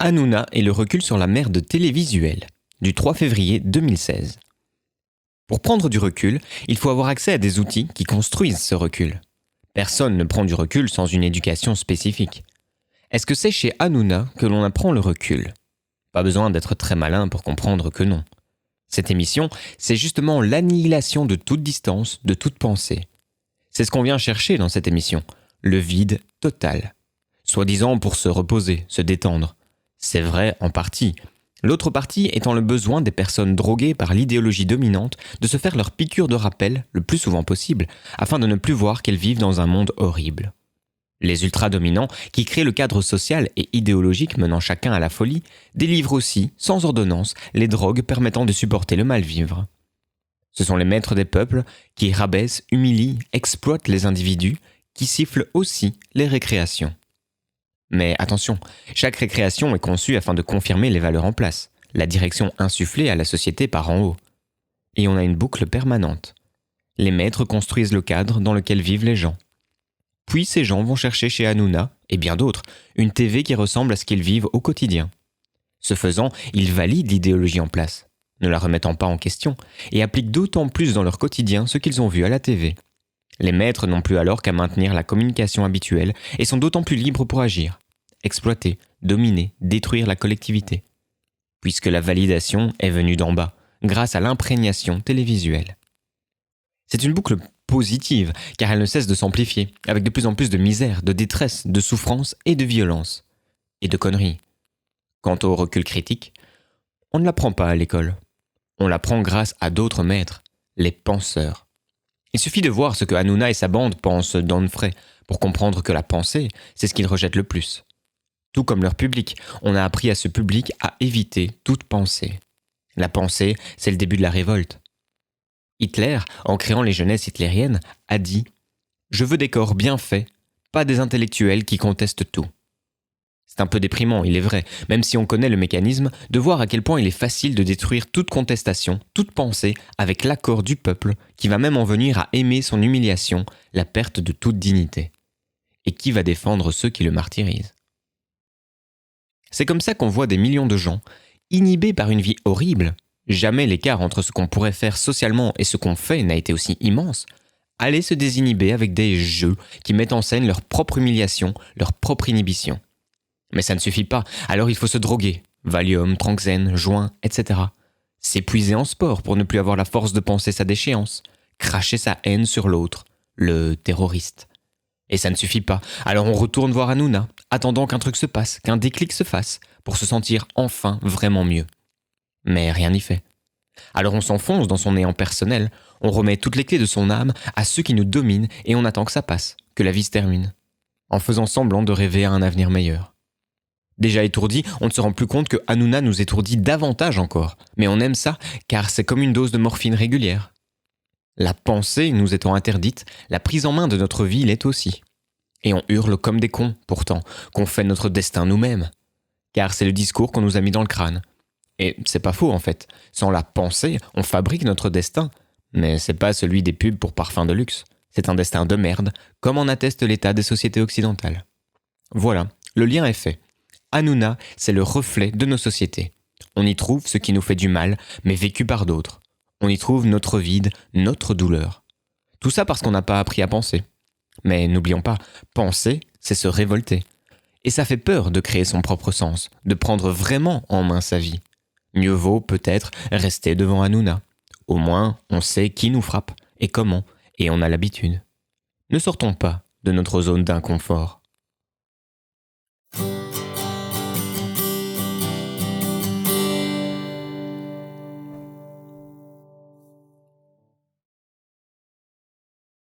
Hanouna et le recul sur la merde télévisuelle, du 3 février 2016. Pour prendre du recul, il faut avoir accès à des outils qui construisent ce recul. Personne ne prend du recul sans une éducation spécifique. Est-ce que c'est chez Hanouna que l'on apprend le recul ? Pas besoin d'être très malin pour comprendre que non. Cette émission, c'est justement l'annihilation de toute distance, de toute pensée. C'est ce qu'on vient chercher dans cette émission, le vide total. Soi-disant pour se reposer, se détendre. C'est vrai en partie. L'autre partie étant le besoin des personnes droguées par l'idéologie dominante de se faire leur piqûre de rappel le plus souvent possible, afin de ne plus voir qu'elles vivent dans un monde horrible. Les ultra-dominants, qui créent le cadre social et idéologique menant chacun à la folie, délivrent aussi, sans ordonnance, les drogues permettant de supporter le mal-vivre. Ce sont les maîtres des peuples qui rabaissent, humilient, exploitent les individus, qui sifflent aussi les récréations. Mais attention, chaque récréation est conçue afin de confirmer les valeurs en place, la direction insufflée à la société par en haut. Et on a une boucle permanente. Les maîtres construisent le cadre dans lequel vivent les gens. Puis ces gens vont chercher chez Hanouna, et bien d'autres, une TV qui ressemble à ce qu'ils vivent au quotidien. Ce faisant, ils valident l'idéologie en place, ne la remettant pas en question, et appliquent d'autant plus dans leur quotidien ce qu'ils ont vu à la TV. Les maîtres n'ont plus alors qu'à maintenir la communication habituelle et sont d'autant plus libres pour agir, exploiter, dominer, détruire la collectivité. Puisque la validation est venue d'en bas, grâce à l'imprégnation télévisuelle. C'est une boucle positive, car elle ne cesse de s'amplifier, avec de plus en plus de misère, de détresse, de souffrance et de violence. Et de conneries. Quant au recul critique, on ne l'apprend pas à l'école. On l'apprend grâce à d'autres maîtres, les penseurs. Il suffit de voir ce que Hanouna et sa bande pensent d'Onfray pour comprendre que la pensée, c'est ce qu'ils rejettent le plus. Tout comme leur public, on a appris à ce public à éviter toute pensée. La pensée, c'est le début de la révolte. Hitler, en créant les jeunesses hitlériennes, a dit « Je veux des corps bien faits, pas des intellectuels qui contestent tout ». C'est un peu déprimant, il est vrai, même si on connaît le mécanisme, de voir à quel point il est facile de détruire toute contestation, toute pensée, avec l'accord du peuple, qui va même en venir à aimer son humiliation, la perte de toute dignité. Et qui va défendre ceux qui le martyrisent ? C'est comme ça qu'on voit des millions de gens, inhibés par une vie horrible, jamais l'écart entre ce qu'on pourrait faire socialement et ce qu'on fait n'a été aussi immense, aller se désinhiber avec des jeux qui mettent en scène leur propre humiliation, leur propre inhibition. Mais ça ne suffit pas, alors il faut se droguer, Valium, Tranxène, joint, etc. S'épuiser en sport pour ne plus avoir la force de penser sa déchéance, cracher sa haine sur l'autre, le terroriste. Et ça ne suffit pas, alors on retourne voir Hanouna, attendant qu'un truc se passe, qu'un déclic se fasse, pour se sentir enfin vraiment mieux. Mais rien n'y fait. Alors on s'enfonce dans son néant personnel, on remet toutes les clés de son âme à ceux qui nous dominent et on attend que ça passe, que la vie se termine, en faisant semblant de rêver à un avenir meilleur. Déjà étourdi, on ne se rend plus compte que Hanouna nous étourdit davantage encore, mais on aime ça car c'est comme une dose de morphine régulière. La pensée nous étant interdite, la prise en main de notre vie l'est aussi. Et on hurle comme des cons, pourtant, qu'on fait notre destin nous-mêmes. Car c'est le discours qu'on nous a mis dans le crâne. Et c'est pas faux en fait. Sans la pensée, on fabrique notre destin. Mais c'est pas celui des pubs pour parfums de luxe. C'est un destin de merde, comme en atteste l'état des sociétés occidentales. Voilà, le lien est fait. Hanouna, c'est le reflet de nos sociétés. On y trouve ce qui nous fait du mal, mais vécu par d'autres. On y trouve notre vide, notre douleur. Tout ça parce qu'on n'a pas appris à penser. Mais n'oublions pas, penser, c'est se révolter. Et ça fait peur de créer son propre sens, de prendre vraiment en main sa vie. Mieux vaut peut-être rester devant Hanouna. Au moins, on sait qui nous frappe et comment, et on a l'habitude. Ne sortons pas de notre zone d'inconfort.